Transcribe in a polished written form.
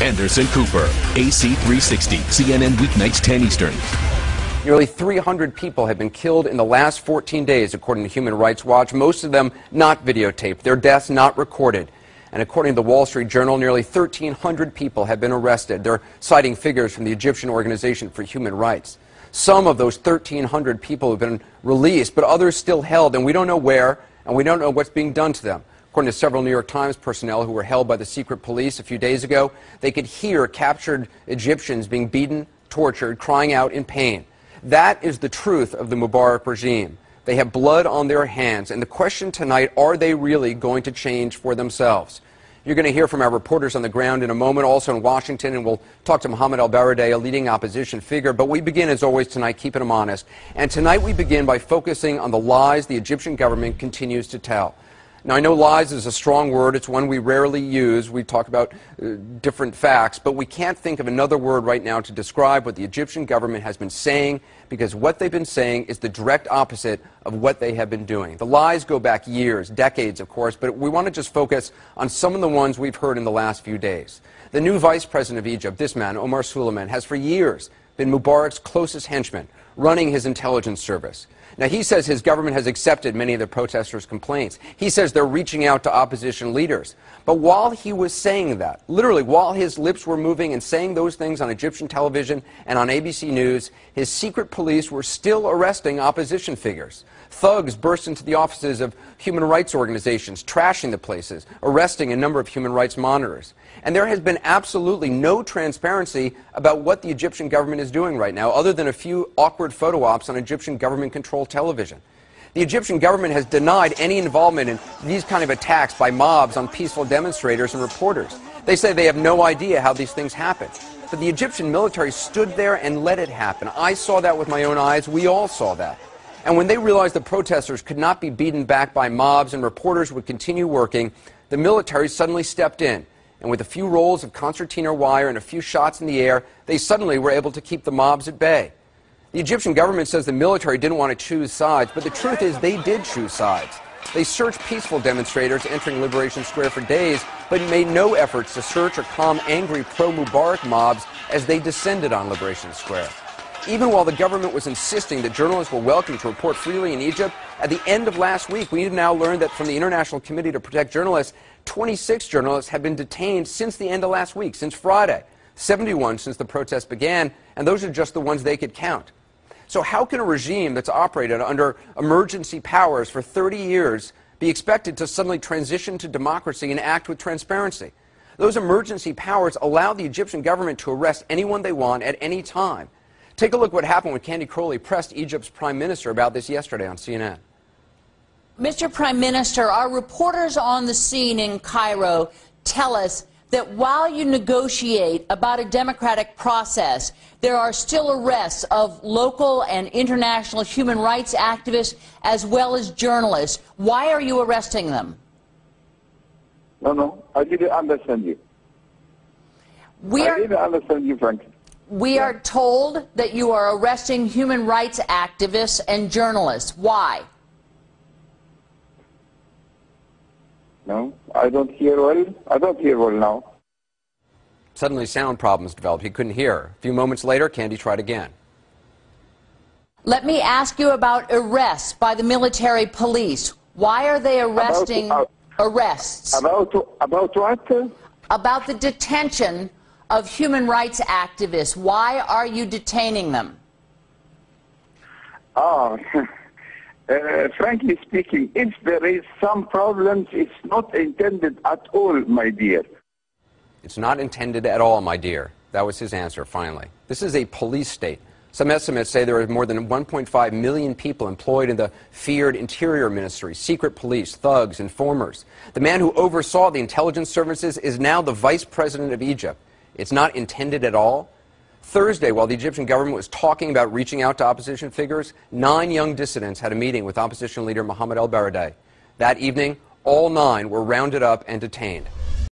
Anderson Cooper, AC 360, CNN weeknights 10 Eastern. Nearly 300 people have been killed in the last 14 days, according to Human Rights Watch, most of them not videotaped, their deaths not recorded. And according to the Wall Street Journal, nearly 1,300 people have been arrested. They're citing figures from the Egyptian Organization for Human Rights. Some of those 1,300 people have been released, but others still held, and we don't know where, and we don't know what's being done to them. According to several New York Times personnel who were held by the secret police a few days ago, they could hear captured Egyptians being beaten, tortured, crying out in pain. That is the truth of the Mubarak regime. They have blood on their hands, and the question tonight, are they really going to change for themselves? You're going to hear from our reporters on the ground in a moment, also in Washington, and we'll talk to Mohammed al-Baradei, a leading opposition figure. But we begin, as always, tonight, keeping them honest. And tonight we begin by focusing on the lies the Egyptian government continues to tell. Now, I know lies is a strong word. It's one we rarely use. We talk about different facts, but we can't think of another word right now to describe what the Egyptian government has been saying, because what they've been saying is the direct opposite of what they have been doing. The lies go back years, decades, of course, but we want to just focus on some of the ones we've heard in the last few days. The new vice president of Egypt, this man, Omar Suleiman, has for years been Mubarak's closest henchman, running his intelligence service. Now, he says his government has accepted many of the protesters' complaints. He says they're reaching out to opposition leaders. But while he was saying that, literally while his lips were moving and saying those things on Egyptian television and on ABC News, his secret police were still arresting opposition figures. Thugs burst into the offices of human rights organizations, trashing the places, arresting a number of human rights monitors. And there has been absolutely no transparency about what the Egyptian government is doing right now, other than a few awkward photo ops on Egyptian government-controlled television. The Egyptian government has denied any involvement in these kind of attacks by mobs on peaceful demonstrators and reporters. They say they have no idea how these things happen. But the Egyptian military stood there and let it happen. I saw that with my own eyes. We all saw that. And when they realized the protesters could not be beaten back by mobs and reporters would continue working, the military suddenly stepped in. And with a few rolls of concertina wire and a few shots in the air, they suddenly were able to keep the mobs at bay. The Egyptian government says the military didn't want to choose sides, but the truth is they did choose sides. They searched peaceful demonstrators entering Liberation Square for days, but made no efforts to search or calm angry pro-Mubarak mobs as they descended on Liberation Square. Even while the government was insisting that journalists were welcome to report freely in Egypt, at the end of last week, we have now learned that from the International Committee to Protect Journalists, 26 journalists have been detained since the end of last week, since Friday, 71 since the protests began, and those are just the ones they could count. So how can a regime that's operated under emergency powers for 30 years be expected to suddenly transition to democracy and act with transparency? Those emergency powers allow the Egyptian government to arrest anyone they want at any time. Take a look at what happened when Candy Crowley pressed Egypt's Prime Minister about this yesterday on CNN. Mr. Prime Minister, our reporters on the scene in Cairo tell us that while you negotiate about a democratic process, there are still arrests of local and international human rights activists as well as journalists. Why are you arresting them? No, I didn't understand you. I didn't understand you, frankly. We are told that you are arresting human rights activists and journalists. Why? No, I don't hear well. I don't hear well now. Suddenly sound problems developed. He couldn't hear. A few moments later, Candy tried again. Let me ask you about arrests by the military police. Why are they arresting arrests? About what? About the detention of human rights activists. Why are you detaining them? Frankly speaking, if there is some problems, it's not intended at all, my dear. It's not intended at all, my dear. That was his answer, finally. This is a police state. Some estimates say there are more than 1.5 million people employed in the feared Interior Ministry, secret police, thugs, informers. The man who oversaw the intelligence services is now the vice president of Egypt. It's not intended at all. Thursday, while the Egyptian government was talking about reaching out to opposition figures, 9 young dissidents had a meeting with opposition leader Mohammed al-Baradei. That evening, all 9 were rounded up and detained.